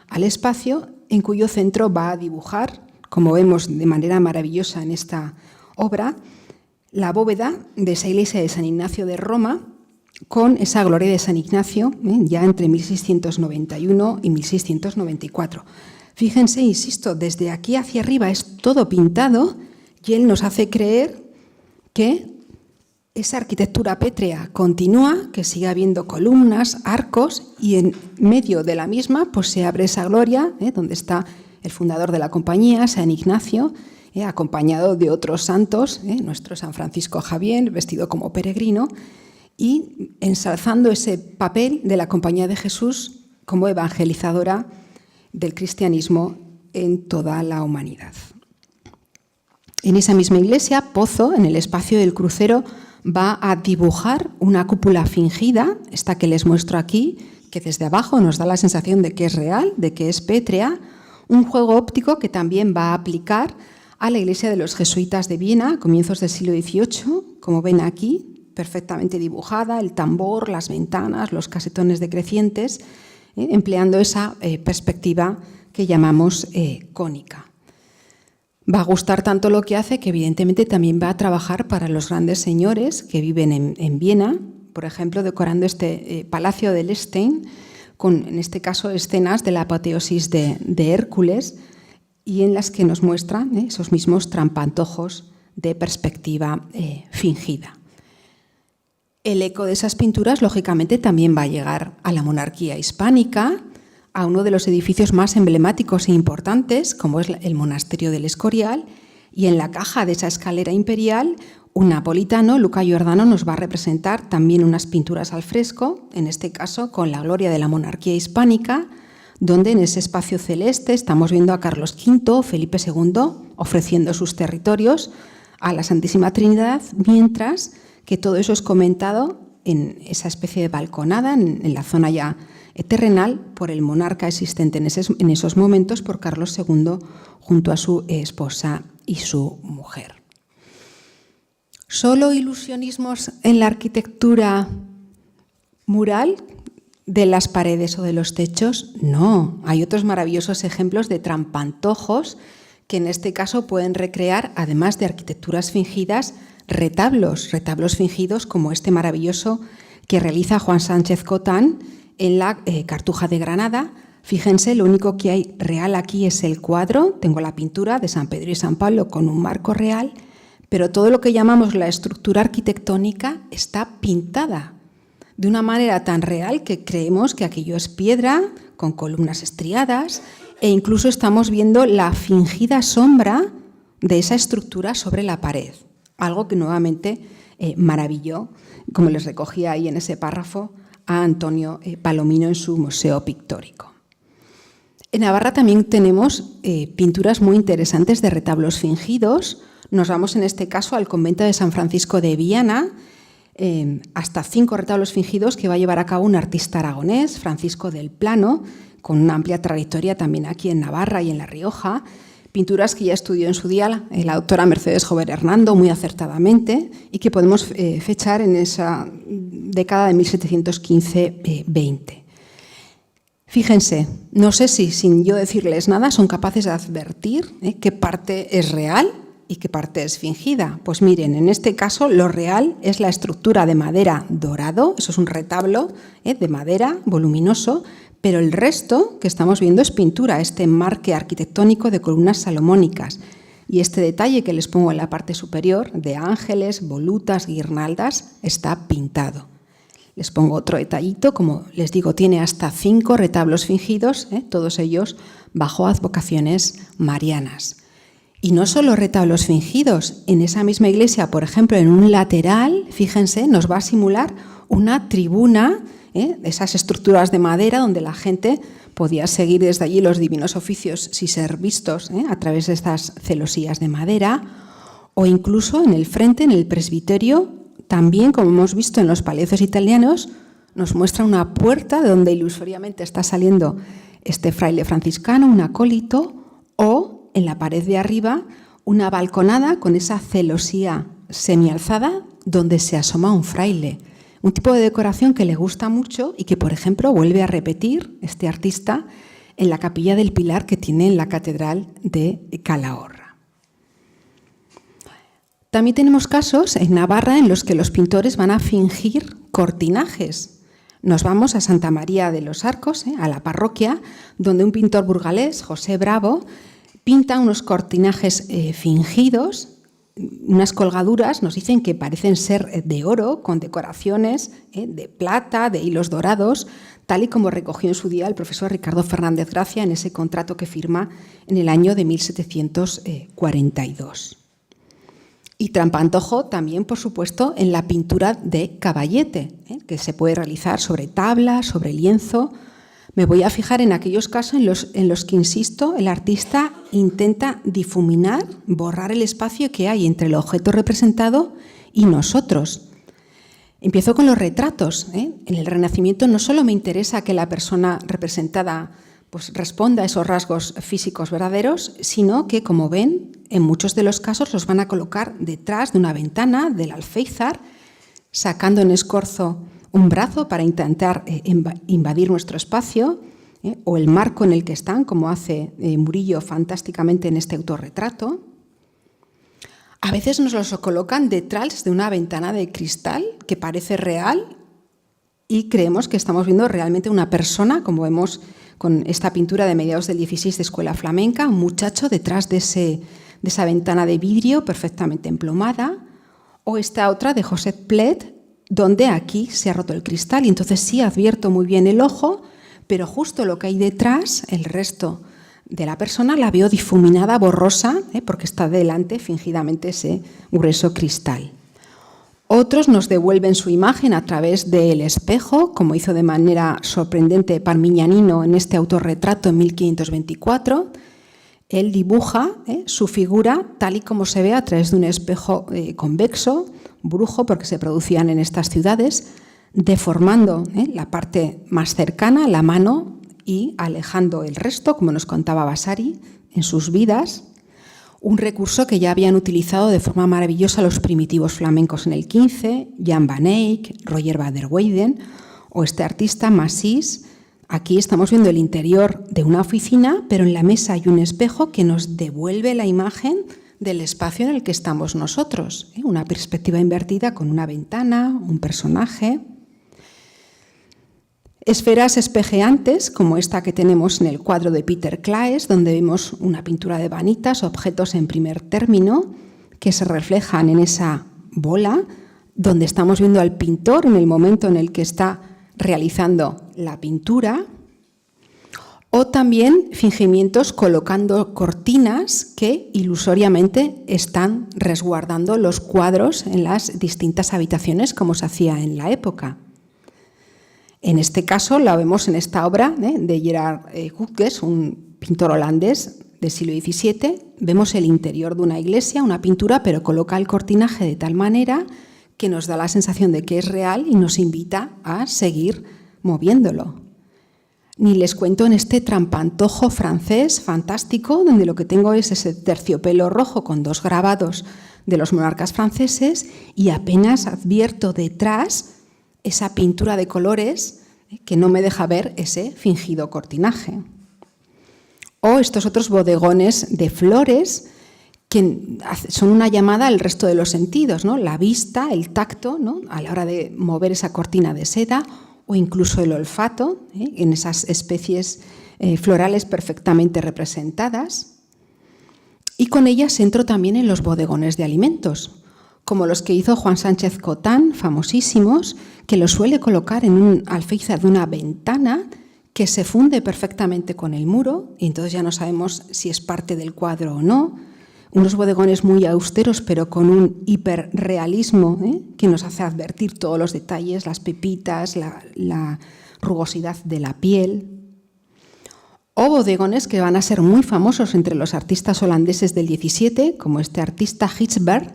[SPEAKER 1] al espacio, en cuyo centro va a dibujar, como vemos de manera maravillosa en esta obra, la bóveda de esa iglesia de San Ignacio de Roma, con esa gloria de San Ignacio, ya entre 1691 y 1694. Fíjense, insisto, desde aquí hacia arriba es todo pintado y él nos hace creer que esa arquitectura pétrea continúa, que sigue habiendo columnas, arcos, y en medio de la misma pues se abre esa gloria, donde está el fundador de la compañía, San Ignacio, acompañado de otros santos, nuestro San Francisco Javier, vestido como peregrino, y ensalzando ese papel de la Compañía de Jesús como evangelizadora del cristianismo en toda la humanidad. En esa misma iglesia, Pozzo, en el espacio del crucero, va a dibujar una cúpula fingida, esta que les muestro aquí, que desde abajo nos da la sensación de que es real, de que es pétrea, un juego óptico que también va a aplicar a la iglesia de los jesuitas de Viena, a comienzos del siglo XVIII, como ven aquí, perfectamente dibujada, el tambor, las ventanas, los casetones decrecientes, empleando esa perspectiva que llamamos cónica. Va a gustar tanto lo que hace que evidentemente también va a trabajar para los grandes señores que viven en Viena, por ejemplo, decorando este Palacio del Estein, con, en este caso, escenas de la apoteosis de Hércules, y en las que nos muestra esos mismos trampantojos de perspectiva fingida. El eco de esas pinturas, lógicamente, también va a llegar a la monarquía hispánica, a uno de los edificios más emblemáticos e importantes, como es el monasterio del Escorial, y en la caja de esa escalera imperial, un napolitano, Luca Giordano, nos va a representar también unas pinturas al fresco, en este caso con la gloria de la monarquía hispánica, donde en ese espacio celeste estamos viendo a Carlos V, Felipe II, ofreciendo sus territorios a la Santísima Trinidad, mientras que todo eso es comentado en esa especie de balconada, en la zona ya terrenal, por el monarca existente en esos momentos, por Carlos II, junto a su esposa y su mujer. ¿Solo ilusionismos en la arquitectura mural de las paredes o de los techos? No, hay otros maravillosos ejemplos de trampantojos que en este caso pueden recrear, además de arquitecturas fingidas, retablos fingidos como este maravilloso que realiza Juan Sánchez Cotán en la Cartuja de Granada. Fíjense, lo único que hay real aquí es el cuadro, tengo la pintura de San Pedro y San Pablo con un marco real, pero todo lo que llamamos la estructura arquitectónica está pintada de una manera tan real que creemos que aquello es piedra con columnas estriadas e incluso estamos viendo la fingida sombra de esa estructura sobre la pared, algo que nuevamente maravilló, como les recogía ahí en ese párrafo, a Antonio Palomino en su Museo Pictórico. En Navarra también tenemos pinturas muy interesantes de retablos fingidos. Nos vamos en este caso al convento de San Francisco de Viana, hasta 5 retablos fingidos que va a llevar a cabo un artista aragonés, Francisco del Plano, con una amplia trayectoria también aquí en Navarra y en La Rioja, pinturas que ya estudió en su día la doctora Mercedes Jover Hernando muy acertadamente y que podemos fechar en esa década de 1715-20. Fíjense, no sé si sin yo decirles nada son capaces de advertir qué parte es real y qué parte es fingida. Pues miren, en este caso lo real es la estructura de madera dorado, eso es un retablo de madera voluminoso, pero el resto que estamos viendo es pintura, este enmarque arquitectónico de columnas salomónicas. Y este detalle que les pongo en la parte superior, de ángeles, volutas, guirnaldas, está pintado. Les pongo otro detallito, como les digo, tiene hasta 5 retablos fingidos, todos ellos bajo advocaciones marianas. Y no solo retablos fingidos, en esa misma iglesia, por ejemplo, en un lateral, fíjense, nos va a simular una tribuna, esas estructuras de madera donde la gente podía seguir desde allí los divinos oficios sin ser vistos a través de estas celosías de madera, o incluso en el frente, en el presbiterio, también, como hemos visto en los palacios italianos, nos muestra una puerta de donde ilusoriamente está saliendo este fraile franciscano, un acólito, o en la pared de arriba una balconada con esa celosía semialzada donde se asoma un fraile. Un tipo de decoración que le gusta mucho y que, por ejemplo, vuelve a repetir este artista en la capilla del Pilar que tiene en la Catedral de Calahorra. También tenemos casos en Navarra en los que los pintores van a fingir cortinajes. Nos vamos a Santa María de los Arcos, a la parroquia, donde un pintor burgalés, José Bravo, pinta unos cortinajes fingidos, unas colgaduras, nos dicen que parecen ser de oro, con decoraciones de plata, de hilos dorados, tal y como recogió en su día el profesor Ricardo Fernández Gracia en ese contrato que firma en el año de 1742. Y trampantojo también, por supuesto, en la pintura de caballete, que se puede realizar sobre tabla, sobre lienzo. Me voy a fijar en aquellos casos en los que, insisto, el artista intenta difuminar, borrar el espacio que hay entre el objeto representado y nosotros. Empiezo con los retratos. En el Renacimiento no solo me interesa que la persona representada pues, responda a esos rasgos físicos verdaderos, sino que, como ven, en muchos de los casos los van a colocar detrás de una ventana del alféizar, sacando en escorzo un brazo para intentar invadir nuestro espacio, o el marco en el que están, como hace Murillo fantásticamente en este autorretrato. A veces nos los colocan detrás de una ventana de cristal que parece real y creemos que estamos viendo realmente una persona, como vemos con esta pintura de mediados del 16 de Escuela Flamenca, un muchacho detrás de esa ventana de vidrio perfectamente emplomada, o esta otra de Josep Plet, donde aquí se ha roto el cristal y entonces sí advierto muy bien el ojo, pero justo lo que hay detrás, el resto de la persona, la veo difuminada, borrosa, porque está delante fingidamente ese grueso cristal. Otros nos devuelven su imagen a través del espejo, como hizo de manera sorprendente Parmigianino en este autorretrato en 1524. Él dibuja su figura tal y como se ve a través de un espejo convexo, brujo, porque se producían en estas ciudades, deformando la parte más cercana, la mano, y alejando el resto, como nos contaba Vasari en sus vidas. Un recurso que ya habían utilizado de forma maravillosa los primitivos flamencos en el 15, Jan van Eyck, Roger van der Weyden o este artista Massis. Aquí estamos viendo el interior de una oficina, pero en la mesa hay un espejo que nos devuelve la imagen del espacio en el que estamos nosotros. Una perspectiva invertida con una ventana, un personaje. Esferas espejeantes, como esta que tenemos en el cuadro de Peter Claes, donde vemos una pintura de vanitas, objetos en primer término, que se reflejan en esa bola, donde estamos viendo al pintor en el momento en el que está realizando la pintura, o también fingimientos colocando cortinas que ilusoriamente están resguardando los cuadros en las distintas habitaciones, como se hacía en la época. En este caso, la vemos en esta obra de Gerard Goutges, un pintor holandés del siglo XVII. Vemos el interior de una iglesia, una pintura, pero coloca el cortinaje de tal manera que nos da la sensación de que es real y nos invita a seguir moviéndolo. Ni les cuento en este trampantojo francés fantástico, donde lo que tengo es ese terciopelo rojo con 2 grabados de los monarcas franceses y apenas advierto detrás esa pintura de colores que no me deja ver ese fingido cortinaje. O estos otros bodegones de flores que son una llamada al resto de los sentidos, ¿no? La vista, el tacto, ¿no? A la hora de mover esa cortina de seda, o incluso el olfato, en esas especies florales perfectamente representadas. Y con ellas entro también en los bodegones de alimentos, como los que hizo Juan Sánchez Cotán, famosísimos, que los suele colocar en un alféizar de una ventana que se funde perfectamente con el muro, y entonces ya no sabemos si es parte del cuadro o no. Unos bodegones muy austeros, pero con un hiperrealismo que nos hace advertir todos los detalles, las pepitas, la rugosidad de la piel. O bodegones que van a ser muy famosos entre los artistas holandeses del XVII, como este artista Gijsberth,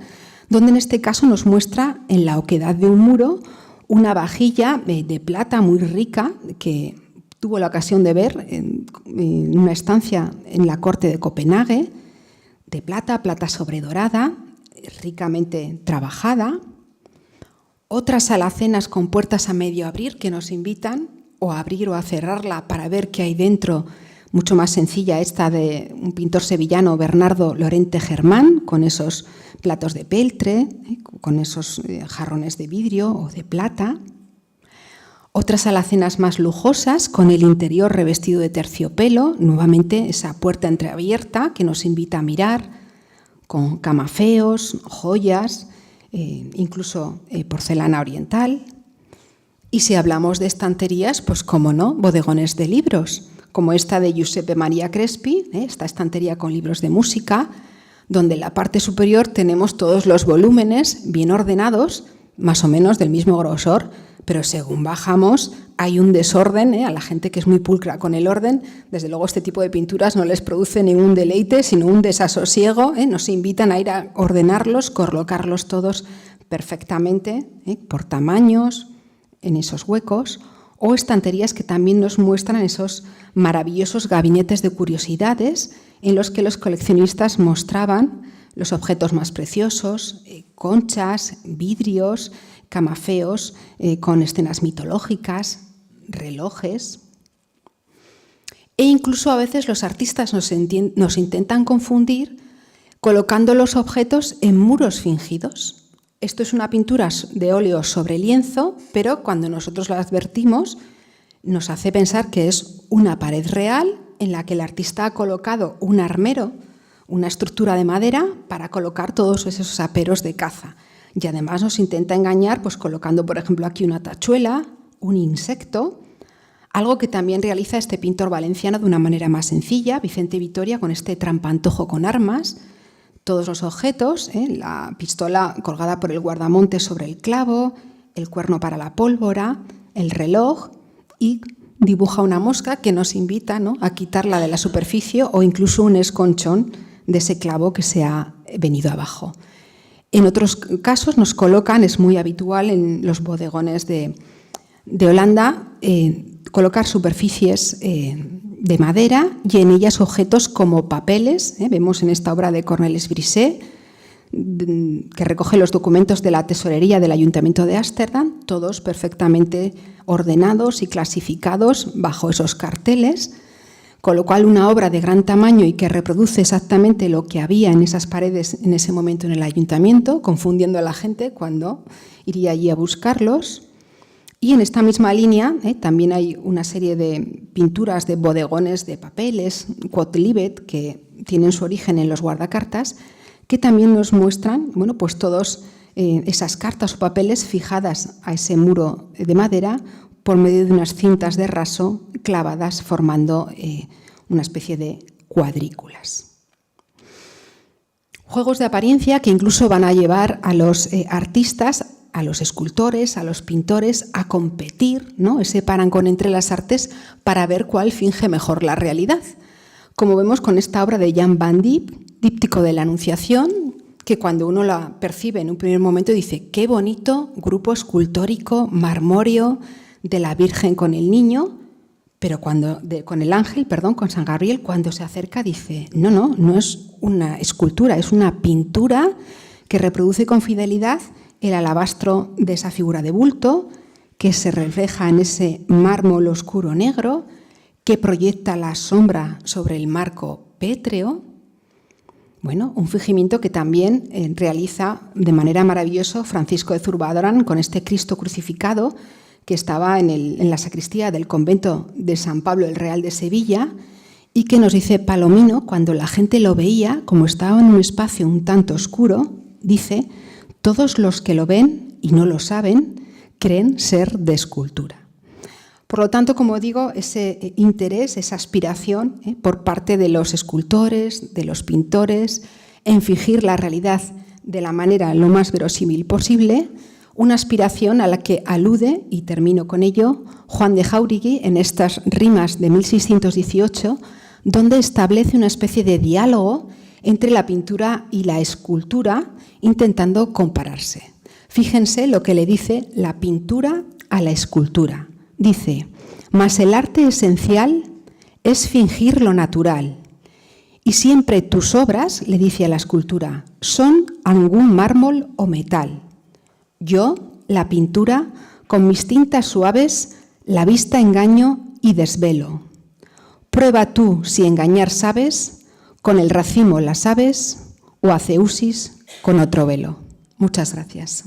[SPEAKER 1] donde en este caso nos muestra en la oquedad de un muro una vajilla de plata muy rica que tuvo la ocasión de ver en una estancia en la corte de Copenhague, de plata sobredorada, ricamente trabajada. Otras alacenas con puertas a medio abrir que nos invitan o a abrir o a cerrarla para ver qué hay dentro, mucho más sencilla esta de un pintor sevillano, Bernardo Lorente Germán, con esos platos de peltre, con esos jarrones de vidrio o de plata. Otras alacenas más lujosas, con el interior revestido de terciopelo, nuevamente esa puerta entreabierta que nos invita a mirar, con camafeos, joyas, incluso porcelana oriental. Y si hablamos de estanterías, pues cómo no, bodegones de libros, como esta de Giuseppe Maria Crespi, esta estantería con libros de música, donde en la parte superior tenemos todos los volúmenes bien ordenados, más o menos del mismo grosor, pero según bajamos hay un desorden, a la gente que es muy pulcra con el orden, desde luego este tipo de pinturas no les produce ningún deleite, sino un desasosiego, nos invitan a ir a ordenarlos, colocarlos todos perfectamente, por tamaños, en esos huecos, o estanterías que también nos muestran esos maravillosos gabinetes de curiosidades en los que los coleccionistas mostraban los objetos más preciosos, conchas, vidrios, camafeos con escenas mitológicas, relojes. E incluso a veces los artistas nos intentan confundir colocando los objetos en muros fingidos. Esto es una pintura de óleo sobre lienzo, pero cuando nosotros lo advertimos nos hace pensar que es una pared real en la que el artista ha colocado un armero, una estructura de madera para colocar todos esos aperos de caza. Y además nos intenta engañar pues colocando, por ejemplo, aquí una tachuela, un insecto, algo que también realiza este pintor valenciano de una manera más sencilla, Vicente Vitoria, con este trampantojo con armas, todos los objetos, la pistola colgada por el guardamonte sobre el clavo, el cuerno para la pólvora, el reloj, y dibuja una mosca que nos invita, ¿no?, a quitarla de la superficie o incluso un esconchón de ese clavo que se ha venido abajo. En otros casos nos colocan, es muy habitual en los bodegones de Holanda, colocar superficies de madera y en ellas objetos como papeles. Vemos en esta obra de Cornelis Brisset, que recoge los documentos de la tesorería del Ayuntamiento de Ámsterdam, todos perfectamente ordenados y clasificados bajo esos carteles, con lo cual una obra de gran tamaño y que reproduce exactamente lo que había en esas paredes en ese momento en el ayuntamiento, confundiendo a la gente cuando iría allí a buscarlos. Y en esta misma línea también hay una serie de pinturas de bodegones de papeles, quodlibet, que tienen su origen en los guardacartas, que también nos muestran, bueno, pues todas esas cartas o papeles fijadas a ese muro de madera por medio de unas cintas de raso clavadas formando una especie de cuadrículas. Juegos de apariencia que incluso van a llevar a los artistas, a los escultores, a los pintores a competir, ¿no? Ese parangón entre las artes para ver cuál finge mejor la realidad. Como vemos con esta obra de Jan van Dijk, Díptico de la Anunciación, que cuando uno la percibe en un primer momento dice qué bonito grupo escultórico, marmóreo de la Virgen con el niño, pero con el ángel, con San Gabriel, cuando se acerca dice no es una escultura, es una pintura que reproduce con fidelidad el alabastro de esa figura de bulto, que se refleja en ese mármol oscuro negro, que proyecta la sombra sobre el marco pétreo. Bueno, un fingimiento que también realiza de manera maravillosa Francisco de Zurbarán con este Cristo crucificado que estaba en la sacristía del convento de San Pablo el Real de Sevilla y que nos dice Palomino, cuando la gente lo veía, como estaba en un espacio un tanto oscuro, dice, todos los que lo ven y no lo saben, creen ser de escultura. Por lo tanto, como digo, ese interés, esa aspiración por parte de los escultores, de los pintores, en fingir la realidad de la manera lo más verosímil posible, una aspiración a la que alude, y termino con ello, Juan de Jáuregui en estas rimas de 1618, donde establece una especie de diálogo entre la pintura y la escultura, intentando compararse. Fíjense lo que le dice la pintura a la escultura. Dice, mas el arte esencial es fingir lo natural, y siempre tus obras, le dice a la escultura, son algún mármol o metal. Yo, la pintura, con mis tintas suaves, la vista engaño y desvelo. Prueba tú si engañar sabes, con el racimo las aves o a Ceusis con otro velo. Muchas gracias.